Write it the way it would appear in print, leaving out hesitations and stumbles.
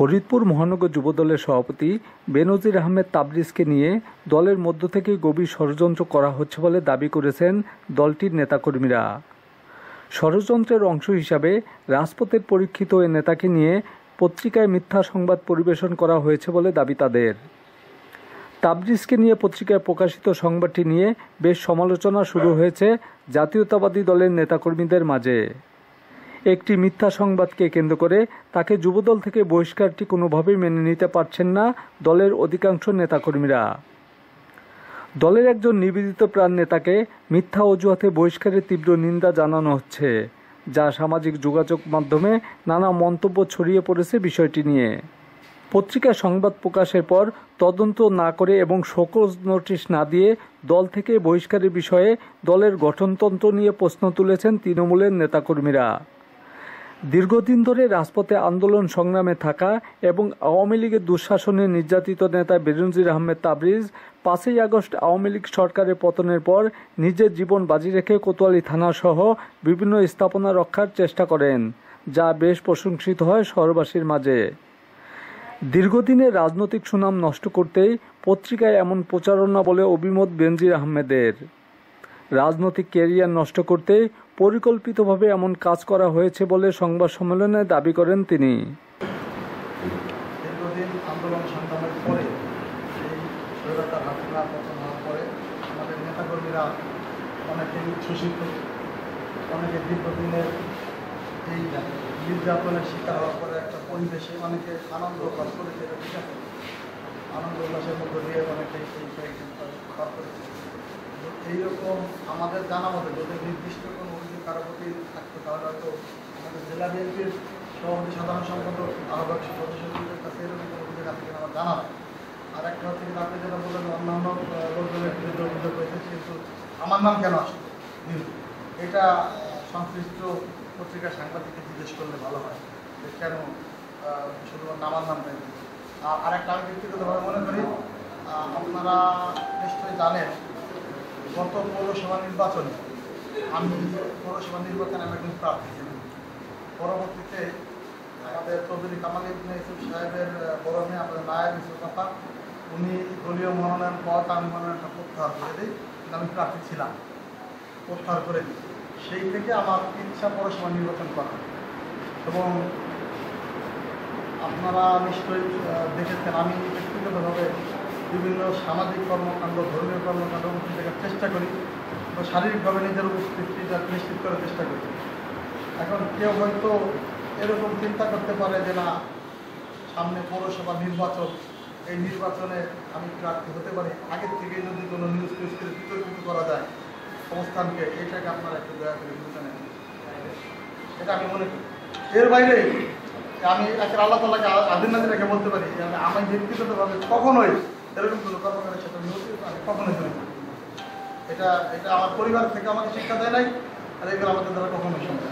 ফরিদপুর মহানগর যুবদলের সভাপতি বেনজির আহমেদ তাবরিজকে নিয়ে দলের মধ্য থেকে গভীর ষড়যন্ত্র করা হচ্ছে বলে দাবি করেছেন দলটির নেতাকর্মীরা। ষড়যন্ত্রের অংশ হিসাবে রাজপথের পরীক্ষিত এ নেতাকে নিয়ে পত্রিকায় মিথ্যা সংবাদ পরিবেশন করা হয়েছে বলে দাবি তাদের। তাবরিজকে নিয়ে পত্রিকায় প্রকাশিত সংবাদটি নিয়ে বেশ সমালোচনা শুরু হয়েছে জাতীয়তাবাদী দলের নেতাকর্মীদের মাঝে। একটি মিথ্যা সংবাদকে কেন্দ্র করে তাকে যুবদল থেকে বহিষ্কারটি কোনোভাবেই মেনে নিতে পারছেন না দলের অধিকাংশ নেতাকর্মীরা। দলের একজন নিবেদিত প্রাণ নেতাকে মিথ্যা অজুহাতে বহিষ্কারের তীব্র নিন্দা জানানো হচ্ছে, যা সামাজিক যোগাযোগ মাধ্যমে নানা মন্তব্য ছড়িয়ে পড়েছে বিষয়টি নিয়ে। পত্রিকায় সংবাদ প্রকাশের পর তদন্ত না করে এবং শোকজ নোটিশ না দিয়ে দল থেকে বহিষ্কারের বিষয়ে দলের গঠনতন্ত্র নিয়ে প্রশ্ন তুলেছেন তৃণমূলের নেতাকর্মীরা। দীর্ঘদিন ধরে রাজপথে আন্দোলন সংগ্রামে থাকা এবং আওয়ামী লীগের দুঃশাসনে নির্যাতিত নেতা বেনজির আহমেদ তাবরিজ 5ই আগস্ট আওয়ামী লীগ সরকারের পতনের পর নিজের জীবন বাজি রেখে কোতোয়ালি থানাসহ বিভিন্ন স্থাপনা রক্ষার চেষ্টা করেন, যা বেশ প্রশংসিত হয় শহরবাসীর মাঝে। দীর্ঘদিনের রাজনৈতিক সুনাম নষ্ট করতেই পত্রিকায় এমন প্রচারণা বলে অভিমত বেনজির আহমেদের। রাজনৈতিক ক্যারিয়ার নষ্ট করতে পরিকল্পিতভাবে এমন কাজ করা হয়েছে বলে সংবাদ সম্মেলনে দাবি করেন তিনি। দীর্ঘদিন আন্দোলন সংগ্রামের পরে এই স্বৈরাচার হাসিনা পতন হওয়ার পরে আমাদের নেতাকর্মীরা অনেকেই উচ্ছ্বসিত, অনেকে দীর্ঘদিনের এই নির্যাতনের শিকার হওয়ার পরে একটা পরিবেশে অনেকে আনন্দ প্রকাশ করেছে। ঠিক আছে, আনন্দ উল্লাসের মধ্য দিয়ে অনেকে এই কয়েকদিন পার করেছে। এইরকম আমাদের জানা মতে যদি নির্দিষ্ট কোনো অভিযোগ কারো প্রতি থাকতো তাহলে হয়তো আমাদের জেলা বিএনপির সভাপতি সাধারণ সম্পাদক আহ্বায়ক সদস্যদের কাছে এরকম কোনো অভিযোগ আছে কিনা আমার জানা নেই। আর একটা হচ্ছে কিন্তু আপনি যেটা বললেন অন্যান্য লোকজনের বিরুদ্ধে অভিযোগ হয়েছে, কিন্তু আমার নাম কেন আসতো এটা সংশ্লিষ্ট পত্রিকার সাংবাদিককে জিজ্ঞেস করলে ভালো হয় যে কেন শুধুমাত্র আমার নাম নেই। আর একটা আমি ব্যক্তিগতভাবে মনে করি, আপনারা নিশ্চয়ই জানেন গত পৌরসভা নির্বাচনে আমি একজন প্রার্থী ছিলাম। পরবর্তীতে আমাদের চৌধুরী কামাল ইবনে ইউসুফ সাহেবের বড় মেয়ে আমাদের নায়েব ইউসুফ আফা, উনি দলীয় মনোনয়ন পাওয়াতে আমি মনোনয়নটা প্রত্যাহার করে দিই, কিন্তু আমি প্রার্থী ছিলাম, প্রত্যাহার করে দিই। সেই থেকে আমার ইচ্ছা পৌরসভা নির্বাচন করা। এবং আপনারা নিশ্চয়ই দেখেছেন আমি ব্যক্তিগতভাবে বিভিন্ন সামাজিক কর্মকাণ্ড, ধর্মীয় কর্মকাণ্ড উপস্থিত দেখার চেষ্টা করি বা শারীরিকভাবে নিজের উপস্থিতিটা নিশ্চিত করার চেষ্টা করি। এখন কেউ হয়তো এরকম চিন্তা করতে পারে যে না, সামনে পৌরসভা নির্বাচন, এই নির্বাচনে আমি প্রার্থী হতে পারি, আগের থেকে যদি কোনো নিউজ বিতর্কিত করা যায় অবস্থানকে, এটাকে আপনারা একটু দয়া করে বুঝে নেন। এটা আমি মনে করি। এর বাইরে আমি একটা আল্লাহ তাআলাকে আদিন নাদিন রেখে বলতে পারি যে আমি ব্যক্তিগতভাবে কখনোই এরকম কোনো কর্মকাণ্ডের সাথে আমি কখনোই জড়িত। এটা আমার পরিবার থেকে আমাকে শিক্ষা দেয় নাই, আর এগুলো আমাদের দ্বারা কখনোই সম্ভব।